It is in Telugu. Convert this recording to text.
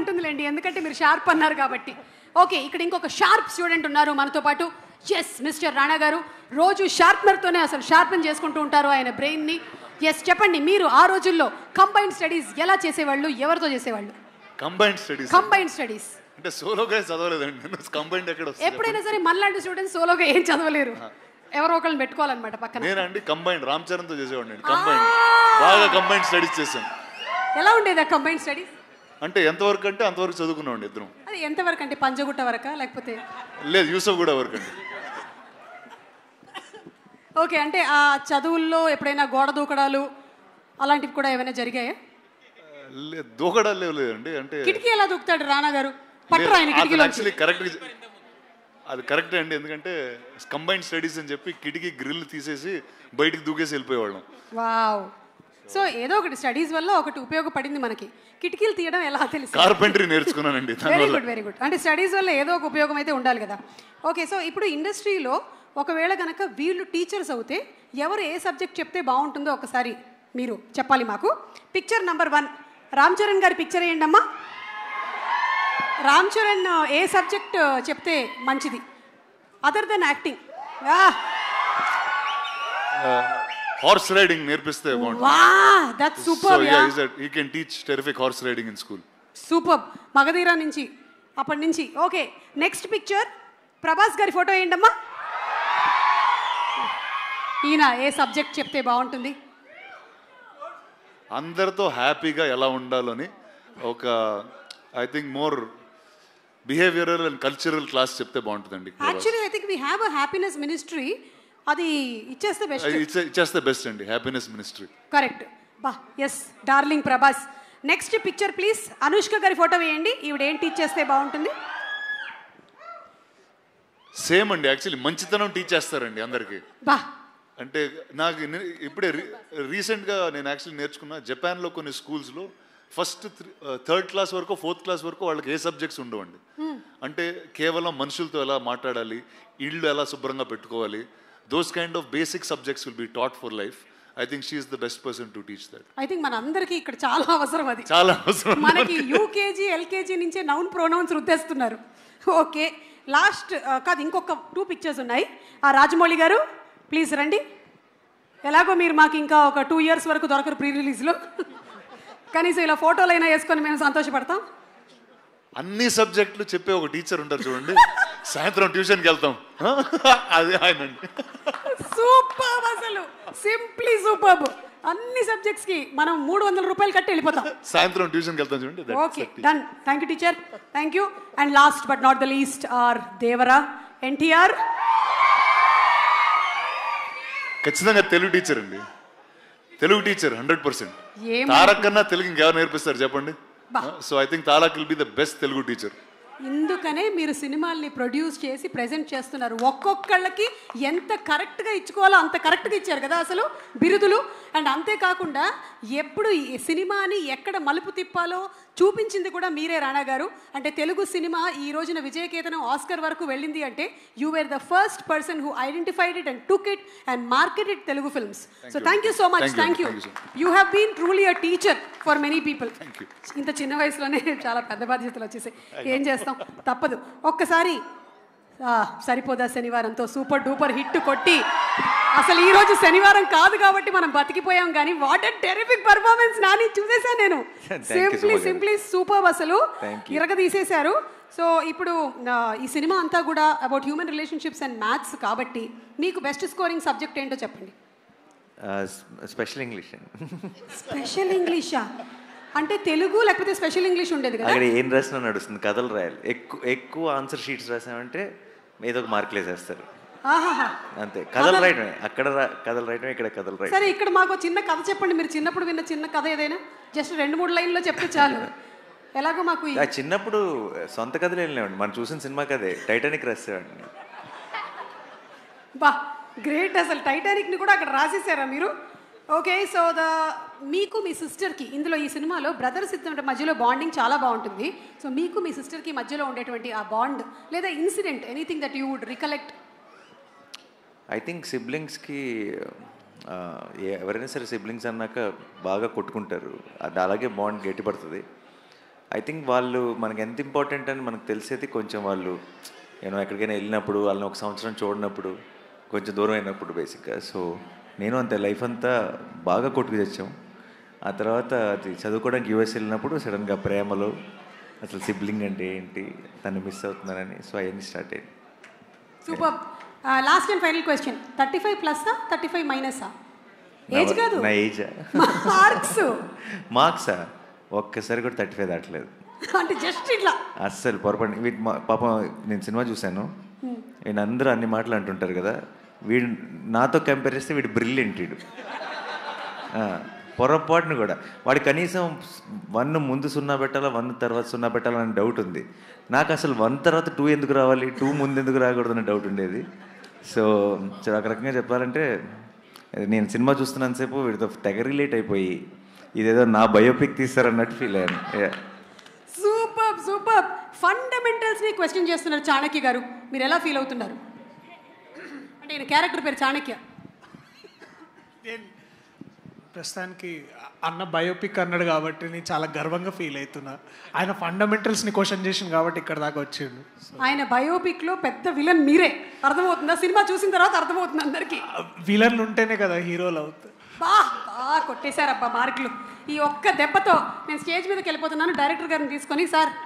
ఉంటుందిలేండి, ఎందుకంటే మీరు షార్ప్ అన్నారు కాబట్టి. ఓకే, ఇక్కడ ఇంకొక షార్ప్ స్టూడెంట్ ఉన్నారు మనతో పాటు. ఎస్, మిస్టర్ రాణా గారు రోజు షార్ప్నర్తోనే అసలు షార్పెన్ చేసుకుంటూ ఉంటారు ఆయన బ్రెయిన్ని. ఎస్, చెప్పండి, మీరు ఆ రోజుల్లో కంబైన్డ్ స్టడీస్ ఎలా చేసేవాళ్ళు, ఎవరితో చేసేవాళ్ళు? కంబైన్డ్ స్టడీస్ అంటే సోలోగా చదవలేదండి, కంబైన్డ్ ఎక్కడ వస్తుంది? ఎప్పుడైనా సరే మనలాంటి స్టూడెంట్స్ సోలోగా ఏం చదవలేరు, ఎవరో ఒకళ్ళని పెట్టుకోవాలన్నమాట పక్కన. నేనండి కంబైన్డ్ రామ్ చరణ్తో చేసేవాడిని, కంబైన్డ్ బాగా కంబైన్డ్ స్టడీస్ చేశాను. ఎలా ఉండేది ఆ కంబైన్డ్ స్టడీస్? అంటే ఎంతవరకు అంటే అంతవరకు చదువుకున్నామండి ఇద్దరం. అది ఎంతవరకు అంటే పంజగుట్ట వరకా లేకపోతే? లేదు, యూసఫ్ కూడా వరకు అండి. ఓకే, అంటే ఆ చదువుల్లో ఎప్పుడైనా గోడ దూకడాలు అలాంటివి కూడా ఏమైనా జరిగాయా? దూకడాలు లేదండి. అంటే కిటికీ ఎలా దూకుతాడు రాణా గారు? పట్టరా ఆయన కిటికీలో? యాక్చువల్లీ కరెక్ట్, అది కరెక్టే అండి. ఎందుకంటే కంబైన్డ్ స్టడీస్ అని చెప్పి కిటికీ గ్రిల్ తీసేసి బయటికి దూకేసి వెళ్ళిపోయేవాళ్ళం. వావ్. సో ఏదో ఒకటి స్టడీస్ వల్ల ఒకటి ఉపయోగపడింది మనకి. కిటికీలు తీయడం ఎలా తెలుసు? కార్పెంటరీ నేర్చుకున్నానండి. Very good, very good. అంటే స్టడీస్ వల్ల ఏదో ఒక ఉపయోగం అయితే ఉండాలి కదా. ఓకే, సో ఇప్పుడు ఇండస్ట్రీలో ఒకవేళ కనుక వీళ్ళు టీచర్స్ అవుతే ఎవరు ఏ సబ్జెక్ట్ చెప్తే బాగుంటుందో ఒకసారి మీరు చెప్పాలి మాకు. పిక్చర్ నెంబర్ 1 రామ్ చరణ్ గారి పిక్చర్ వేయండి అమ్మా. రామ్ చరణ్ ఏ సబ్జెక్ట్ చెప్తే మంచిది other than acting? Horse riding నేర్పిస్తే బాగుంటుంది. Wow, that's super. He can teach terrific horse riding in school. Super. Magadheera నుంచి అప్పటి నుంచి. ఓకే, నెక్స్ట్ పిక్చర్ ప్రభాస్ గారి ఫోటో వేయండి అమ్మా. ఈయన ఏ సబ్జెక్ట్ చెప్తే బాగుంటుంది? అందరితో హ్యాపీగా ఎలా ఉండాలని ఒక I think more behavioural and cultural class చెప్తే బాగుంటుందండి. Actually I think we have a happiness ministry. అది ఇచ్చేస్తే బెస్ట్ అండి, హ్యాపీనెస్ మినిస్ట్రీ. కరెక్ట్. బా, yes, darling Prabhas. Next picture please. Anushka గారి ఫోటో వేయండి. ఈవిడ ఏం టీచ్ చేస్తే బాగుంటుంది? సేమ్ అండి, యాక్చువల్లీ మంచితనం టీచ్ చేస్తారండి అందరికి. బా, అంటే నాకు ఇప్పుడే రీసెంట్గా నేను యాక్చువల్లీ నేర్చుకున్నా, జపాన్లో కొన్ని స్కూల్స్లో ఫస్ట్ 3rd క్లాస్ వరకు 4th క్లాస్ వరకు వాళ్ళకి ఏ సబ్జెక్ట్స్ ఉండవండి. అంటే కేవలం మనుషులతో ఎలా మాట్లాడాలి, ఇళ్ళు ఎలా శుభ్రంగా పెట్టుకోవాలి, those kind of basic subjects will be taught for life. I think she is the best person to teach that. ఐ థింక్ మన అందరికీ ఇక్కడ చాలా అవసరం అది. చాలా అవసరం. మనకి యూకేజీ ఎల్కేజీ నుంచే నౌన్ ప్రొనౌన్స్ రుద్దేస్తున్నారు. ఓకే, లాస్ట్ కాదు, ఇంకొక 2 పిక్చర్స్ ఉన్నాయి. ఆ రాజమౌళి గారు ప్లీజ్ రండి. ఎలాగో మీరు మాకు ఇంకా ఒక 2 years వరకు దొరకరు ప్రీ రిలీజ్లో, కనీసం ఇలా ఫోటోలైనా వేసుకొని మేము సంతోషపడతాం. అన్ని సబ్జెక్టులు చెప్పే ఒక టీచర్ ఉంటారు చూడండి, సాయంత్రం ట్యూషన్కి వెళ్తాం, అదే ఆయన. సూపర్, అసలు సింప్లీ సూపర్. అన్ని సబ్జెక్ట్స్ కి మనం 300 రూపాయలు కట్టి వెళ్ళిపోతాం. సాయంత్రం ట్యూషన్కి వెళ్తాం చూడండి. Okay, done. Thank you teacher, thank you. And last but not the least our Devara NTR. ఖచ్చితంగా తెలుగు టీచర్ అండి, తెలుగు టీచర్ 100%. తారక్ కన్నా తెలుగు ఇంకెవరు నేర్పిస్తారు చెప్పండి? So I think Tarak will be the best Telugu teacher. ఇందుకనే మీరు సినిమాల్ని ప్రొడ్యూస్ చేసి ప్రెజెంట్ చేస్తున్నారు. ఒక్కొక్కళ్ళకి ఎంత కరెక్ట్గా ఇచ్చుకోవాలో అంత కరెక్ట్గా ఇచ్చారు కదా అసలు బిరుదులు. అండ్ అంతేకాకుండా ఎప్పుడు ఈ సినిమాని ఎక్కడ మలుపు తిప్పాలో చూపించింది కూడా మీరే రాణా గారు. అంటే తెలుగు సినిమా ఈ రోజున విజయకేతనం ఆస్కర్ వరకు వెళ్ళింది అంటే you were the first person who identified it and took it and marketed Telugu films. So thank you so much. Thank you. You have been truly a teacher for many people. ఇంత చిన్న వయసులోనే చాలా పెద్ద బాధ్యతలు వచ్చేసాయి, ఏం చేస్తాం, తప్పదు. ఒక్కసారి సరిపోదా శనివారంతో సూపర్ డూపర్ హిట్ కొట్టి, అసలు ఈ రోజు శనివారం కాదు కాబట్టి మనం బతికిపోయాం, కానీ what a terrific performance Nani, చూసేసా నేను. సింప్లీ సూపర్, అసలు ఇరగ తీసేశారు. సో ఇప్పుడు ఈ సినిమా అంతా కూడా about human relationships and maths కాబట్టి మీకు బెస్ట్ స్కోరింగ్ సబ్జెక్ట్ ఏంటో చెప్పండి. Special English. స్పెషల్ ఇంగ్లీషా? అంటే తెలుగు లేకపోతే స్పెషల్ ఇంగ్లీష్ ఉండేది కదా? అక్కడ ఏం రాసినా నడుస్తుంది, కథలు రాయాలి. ఎక్కువ ఆన్సర్ షీట్స్ రాసామంటే ఏదో ఒక మార్కులు వేసేస్తారు. అంతే, కథలు రాయటమే. అక్కడ కథలు రాయటమే, ఇక్కడ కథలు రాయటం. సరే, ఇక్కడ మాకు చిన్న కథ చెప్పండి. మీరు చిన్నప్పుడు విన్న చిన్న కథ ఏదైనా జస్ట్ 2-3 లైన్లో చెప్తే చాలు. ఎలాగో మాకు చిన్నప్పుడు సొంత కథలు వెళ్ళినామండి, మనం చూసిన సినిమా కథే టైటానిక్ రాసేవాడిని. బా, గ్రేట్. అసలు టైటానిక్ని కూడా అక్కడ రాసేసారా మీరు? ఓకే, సో మీకు మీ సిస్టర్కి ఇందులో ఈ సినిమాలో బ్రదర్స్ ఇద్దరి మధ్యలో బాండింగ్ చాలా బాగుంటుంది. సో మీకు మీ సిస్టర్కి మధ్యలో ఉండేటువంటి ఆ బాండ్ లేదా incident, anything that you would recollect? I think సిబ్లింగ్స్కి ఎవరైనా సరే సిబ్లింగ్స్ అన్నాక బాగా కొట్టుకుంటారు, అది అలాగే బాండ్ గట్టిపడుతుంది. ఐ థింక్ వాళ్ళు మనకి ఎంత ఇంపార్టెంట్ అని మనకు తెలిసేది కొంచెం వాళ్ళు ఎక్కడికైనా వెళ్ళినప్పుడు వాళ్ళని ఒక సంవత్సరం చూడనప్పుడు కొంచెం దూరం అయినప్పుడు బేసిక్గా. సో నేను అంతే లైఫ్ అంతా బాగా కొట్టుకు తెచ్చాం. ఆ తర్వాత అది చదువుకోవడానికి యూఎస్ వెళ్ళినప్పుడు సడన్గా ప్రేమలో అసలు సిబ్లింగ్ అంటే ఏంటి, తను మిస్ అవుతున్నానని, సో అవన్నీ స్టార్ట్ అయ్యాయి. Super. Last and final question, 35+ఆ 35-ఆ? ఏజ్ కాదు, నా ఏజా? మార్క్సా? ఒక్కసారి కూడా 35 దాటలేదు. అంటే జస్ట్ ఇట్లా అస్సలు పొరపాటు. వీటి పాపం నేను సినిమా చూశాను, వీడు అందరూ అన్ని మాటలు అంటుంటారు కదా, వీడు నాతో కంపేర్ చేస్తే వీడు బ్రిలియంట్. వీడు పొరపాటును కూడా వాడు కనీసం 1 ముందు 0 పెట్టాలా 1 తర్వాత 0 పెట్టాలా అని డౌట్ ఉంది. నాకు అసలు 1 తర్వాత 2 ఎందుకు రావాలి, 2 ముందు ఎందుకు రాకూడదు అనే డౌట్ ఉండేది. సో ఒక రకంగా చెప్పాలంటే నేను సినిమా చూస్తున్నంతసేపు వీడితో తెగ రిలేట్ అయిపోయి ఇదేదో నా బయోపిక్ తీస్తారన్నట్టు ఫీల్ అయ్యాను. Super super. ఫండమెంటల్స్ని క్వశ్చన్ చేస్తున్నారు చాణక్య గారు, మీరు ఎలా ఫీల్ అవుతున్నారు? అంటే ఈయన క్యారెక్టర్ పేరు చాణక్య. ప్రస్తుతానికి అన్న బయోపిక్ అన్నాడు కాబట్టి నేను చాలా గర్వంగా ఫీల్ అవుతున్నా. ఆయన ఫండమెంటల్స్ని క్వశ్చన్ చేసింది కాబట్టి ఇక్కడ దాకా వచ్చిండు. ఆయన బయోపిక్లో పెద్ద విలన్ మీరే, అర్థమవుతుందా? సినిమా చూసిన తర్వాత అర్థమవుతుంది అందరికీ. విలన్లు ఉంటేనే కదా హీరోలు అవుతారు. బాగా కొట్టేశారబ్బా మార్కులు. ఈ ఒక్క దెబ్బతో నేను స్టేజ్ మీదకి వెళ్ళిపోతున్నాను. డైరెక్టర్ గారిని తీసుకొని, సార్